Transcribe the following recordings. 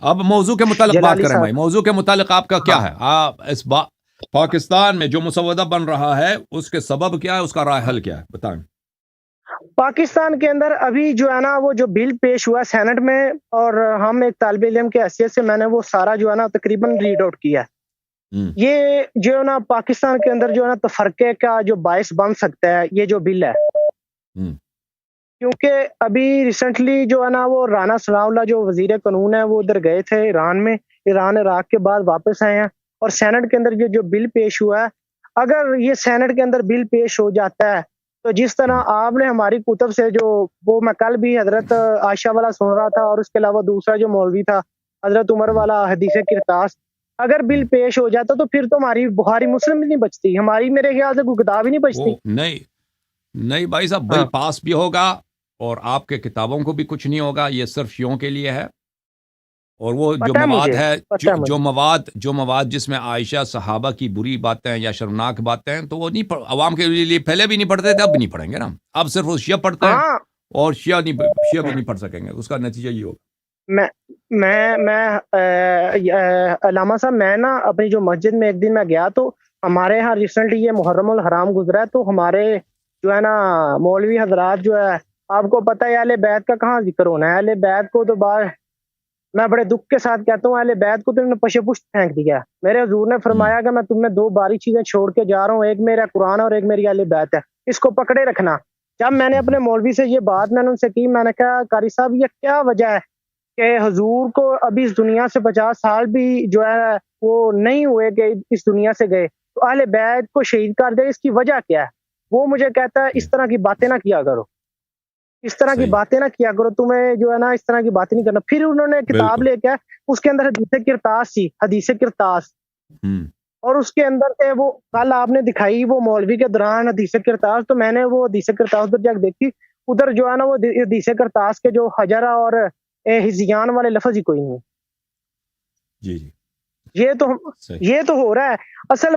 اب موضوع کے متعلق بات جلالی کریں صاحب. بھائی، موضوع کے متعلق آپ کا کیا ہاں ہے؟ آپ اس پاکستان میں جو مسودہ بن رہا ہے اس کے سبب کیا ہے، اس کا رائے حل کیا ہے، بتائیں. پاکستان کے اندر ابھی جو ہے نا وہ جو بل پیش ہوا سینٹ میں، اور ہم ایک طالب علم کے حیثیت سے میں نے وہ سارا جو ہے نا تقریباً ریڈ آؤٹ کیا ہے. ہم، یہ جو ہے نا پاکستان کے اندر جو ہے نا تفرقے کا جو باعث بن سکتا ہے یہ جو بل ہے. ہم، کیونکہ ابھی ریسنٹلی جو ہے نا وہ رانا ثناء اللہ جو وزیر قانون ہے وہ ادھر گئے تھے ایران میں، ایران عراق کے بعد واپس آئے ہیں، اور سینٹ کے اندر یہ جو بل پیش ہوا ہے، اگر یہ سینٹ کے اندر بل پیش ہو جاتا ہے تو جس طرح آپ نے ہماری کتب سے جو وہ میں کل بھی حضرت عائشہ والا سن رہا تھا، اور اس کے علاوہ دوسرا جو مولوی تھا حضرت عمر والا حدیث کرتاس، اگر بل پیش ہو جاتا تو پھر تو ہماری بخاری مسلم بھی نہیں بچتی، ہماری میرے خیال سے کوئی کتاب ہی نہیں بچتی. وہ نہیں بھائی صاحب، بل ہاں پاس بھی ہوگا اور آپ کے کتابوں کو بھی کچھ نہیں ہوگا، یہ صرف شیعوں کے لیے ہے. اور وہ جو پتہ ہے مواد مجھے، ہے، پتہ ہے مجھے. جو مواد جس میں عائشہ صحابہ کی بری باتیں یا شرمناک باتیں ہیں، تو وہ نہیں عوام کے لیے پہلے بھی نہیں پڑھتے تھے، اب بھی نہیں پڑھیں گے نا. اب صرف وہ شیعہ پڑھتے ہیں، ہاں اور شیعہ بھی نہیں پڑھ سکیں گے. اس کا نتیجہ یہ ہوگا. میں علامہ صاحب، میں نا اپنی جو مسجد میں ایک دن میں گیا تو ہمارے ہاں ریسنٹلی یہ محرم الحرام گزرا ہے، تو ہمارے جو ہے نا مولوی حضرات جو ہے، آپ کو پتہ ہے اہل بیت کا کہاں ذکر ہونا ہے. اہل بیت کو تو میں بڑے دکھ کے ساتھ کہتا ہوں، اہل بیت کو تو انہوں نے پشے پشت پھینک دیا. میرے حضور نے فرمایا کہ میں تم میں دو باری چیزیں چھوڑ کے جا رہا ہوں، ایک میرا قرآن اور ایک میری اہل بیت ہے، اس کو پکڑے رکھنا. جب میں نے اپنے مولوی سے یہ بات میں نے ان سے کی، میں نے کہا قاری صاحب یہ کیا وجہ ہے کہ حضور کو ابھی اس دنیا سے 50 سال بھی جو ہے وہ نہیں ہوئے کہ اس دنیا سے گئے، تو اہل بیت کو شہید کر دے، اس کی وجہ کیا ہے؟ وہ مجھے کہتا ہے اس طرح کی باتیں نہ کیا کرو، اس طرح کی صحیح، باتیں نہ کیا کرو، تمہیں جو ہے نا اس طرح کی باتیں نہیں کرنا. پھر انہوں نے کتاب بالکل. لے کے اس کے اندر حدیث کرتاس تھی، حدیث کرتاس، ہم، اور اس کے اندر سے وہ کل آپ نے دکھائی وہ مولوی کے دوران حدیث کرتاس، تو میں نے وہ حدیث کرتاس پر جا کے دیکھی، ادھر جو ہے نا وہ حدیث کرتاس کے جو حجرہ اور ہزیان والے لفظ ہی کوئی نہیں. جی جی، صحیح. یہ تو ہو رہا ہے. اصل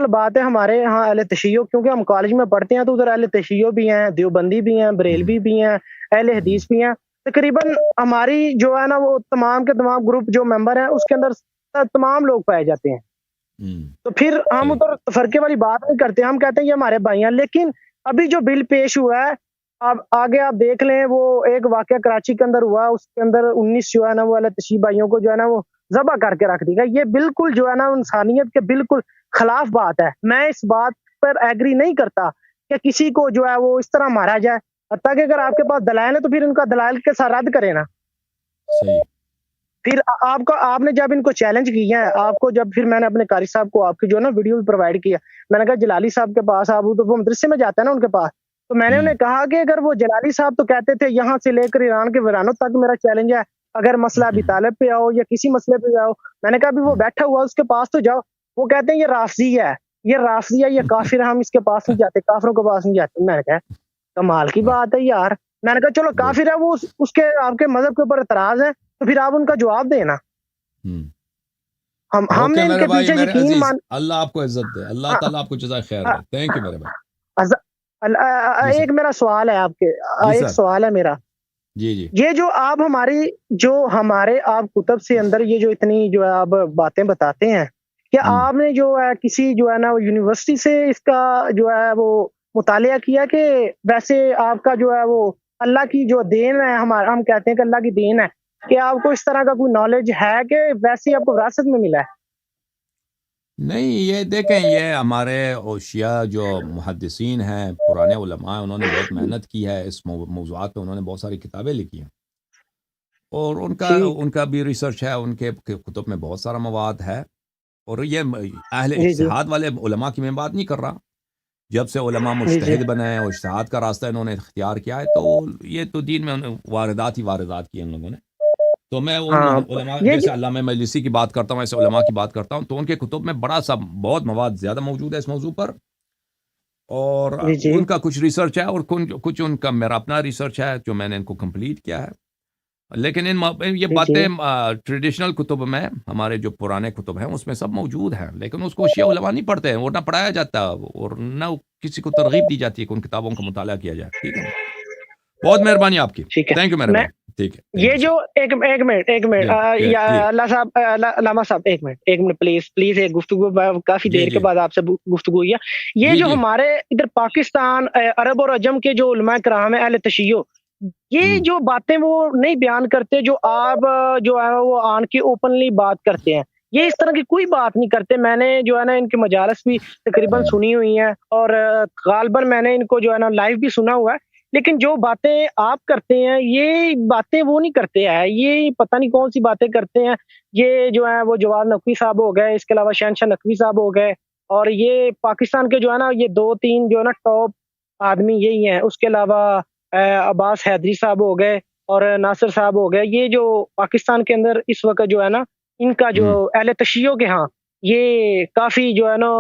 بات ہے ہمارے ہاں اہل تشیع، کیونکہ ہم کالج میں پڑھتے ہیں تو ادھر اہل تشیع بھی ہیں، دیوبندی بھی ہیں، بریلوی بھی ہیں، اہل حدیث بھی ہیں. تقریباً ہماری جو ہے نا وہ تمام کے تمام گروپ جو ممبر ہیں اس کے اندر تمام لوگ پائے جاتے ہیں. ہم، تو پھر ہم صحیح. ادھر فرقے والی بات نہیں کرتے، ہم کہتے ہیں یہ ہمارے بھائی ہیں. لیکن ابھی جو بل پیش ہوا ہے، اب آگے آپ دیکھ لیں، وہ ایک واقعہ کراچی کے اندر ہوا، اس کے اندر 19 جو ہے نا وہ اہل تشیع بھائیوں کو جو ہے نا وہ ذبح کر کے رکھ دی گئی. یہ بالکل جو ہے نا انسانیت کے بالکل خلاف بات ہے. میں اس بات پر ایگری نہیں کرتا کہ کسی کو جو ہے وہ اس طرح مارا جائے. حتیٰ کہ اگر آپ کے پاس دلائل ہے تو پھر ان کا دلائل کے ساتھ رد کرے نا. صحیح. پھر آپ نے جب ان کو چیلنج کیا ہے، آپ کو جب پھر میں نے اپنے قاری صاحب کو آپ کی جو ہے نا ویڈیو بھی پرووائڈ کیا، میں نے کہا جلالی صاحب کے پاس آپ تو وہ مدرسے میں جاتے ہیں نا ان کے پاس، تو میں نے انہیں کہا کہ اگر وہ جلالی صاحب تو کہتے تھے یہاں سے لے کر ایران کے ویرانوں تک میرا چیلنج ہے، اگر مسئلہ ابی طالب پہ آؤ یا کسی مسئلے پہ آؤ، میں نے کہا ابھی وہ بیٹھا ہوا اس کے پاس تو جاؤ. وہ کہتے ہیں یہ رافضی ہے، یہ کافر ہے، ہم اس کے پاس نہیں جاتے، کافروں کے پاس نہیں جاتے. میں نے کہا کمال کی بات ہے یار. میں نے کہا چلو کافر ہے وہ، اس کے آپ کے مذہب کے اوپر اعتراض ہے تو پھر آپ ان کا جواب دینا. ہم نے ان کے پیچھے یقین مان. اللہ آپ کو عزت دے، اللہ تعالیٰ آپ کو جزائے خیر دے. تھینک یو میرے بھائی. ایک میرا سوال ہے آپ کے، ایک سوال ہے میرا. جی جی، یہ جو آپ ہمارے آپ کتب سے اندر یہ جو اتنی جو ہے آپ باتیں بتاتے ہیں، کیا آپ نے جو ہے کسی جو ہے نا یونیورسٹی سے اس کا جو ہے وہ مطالعہ کیا کہ ویسے آپ کا جو ہے وہ اللہ کی جو دین ہے، ہم کہتے ہیں کہ اللہ کی دین ہے، کہ آپ کو اس طرح کا کوئی نالج ہے کہ ویسے آپ کو وراثت میں ملا ہے؟ نہیں، یہ دیکھیں، یہ ہمارے اوشیا جو محدثین ہیں، پرانے علماء ہیں، انہوں نے بہت محنت کی ہے اس موضوعات پہ، انہوں نے بہت ساری کتابیں لکھی ہیں، اور ان کا بھی ریسرچ ہے، ان کے کتب میں بہت سارا مواد ہے. اور یہ اہل اجتہاد والے علماء کی میں بات نہیں کر رہا. جب سے علماء مجتہد بنے ہیں اور اجتہاد کا راستہ انہوں نے اختیار کیا ہے، تو یہ تو دین میں واردات کی ان لوگوں نے. تو میں ان علماء جیسے علامہ مجلسی کی بات کرتا ہوں، ایسے علماء کی بات کرتا ہوں، تو ان کے کتب میں بہت مواد زیادہ موجود ہے اس موضوع پر. اور ان کا کچھ ریسرچ ہے، اور کچھ ان کا میرا اپنا ریسرچ ہے جو میں نے ان کو کمپلیٹ کیا ہے. لیکن یہ باتیں ٹریڈیشنل کتب میں، ہمارے جو پرانے کتب ہیں اس میں سب موجود ہیں، لیکن اس کو شیعہ علماء نہیں پڑھتے ہیں، اور نہ پڑھایا جاتا، اور نہ کسی کو ترغیب دی جاتی ہے کہ ان کتابوں کا مطالعہ کیا جائے. ٹھیک ہے، بہت مہربانی آپ کی. تھینک یو میرے بھائی. ٹھیک ہے یہ جو ایک منٹ اللہ صاحب علامہ صاحب ایک منٹ پلیز ایک گفتگو کافی دیر کے بعد آپ سے گفتگو ہوئی ہے. یہ جو ہمارے ادھر پاکستان عرب اور عجم کے جو علماء کرام ہیں اہل تشیع، یہ جو باتیں وہ نہیں بیان کرتے جو آپ جو ہے وہ آن کے اوپنلی بات کرتے ہیں، یہ اس طرح کی کوئی بات نہیں کرتے. میں نے جو ہے نا ان کے مجالس بھی تقریباً سنی ہوئی ہیں اور غالباً میں نے ان کو جو ہے نا لائیو بھی سنا ہوا ہے، لیکن جو باتیں آپ کرتے ہیں یہ باتیں وہ نہیں کرتے ہیں. یہ پتہ نہیں کون سی باتیں کرتے ہیں. یہ جو ہے وہ جواد نقوی صاحب ہو گئے، اس کے علاوہ شہنشاہ نقوی صاحب ہو گئے، اور یہ پاکستان کے جو ہے نا یہ 2-3 جو ہے نا ٹاپ آدمی یہی ہیں. اس کے علاوہ عباس حیدری صاحب ہو گئے اور ناصر صاحب ہو گئے. یہ جو پاکستان کے اندر اس وقت جو ہے نا ان کا جو اہل تشیع کے ہاں یہ کافی جو ہے نا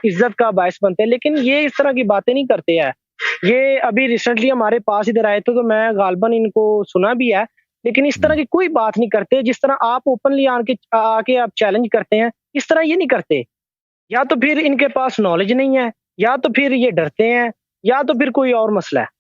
عزت کا باعث بنتے ہیں، لیکن یہ اس طرح کی باتیں نہیں کرتے ہیں. یہ ابھی ریسنٹلی ہمارے پاس ادھر آئے تھے تو میں غالباً ان کو سنا بھی ہے، لیکن اس طرح کی کوئی بات نہیں کرتے. جس طرح آپ اوپنلی آ کے آپ چیلنج کرتے ہیں اس طرح یہ نہیں کرتے. یا تو پھر ان کے پاس نالج نہیں ہے، یا تو پھر یہ ڈرتے ہیں، یا تو پھر کوئی اور مسئلہ ہے.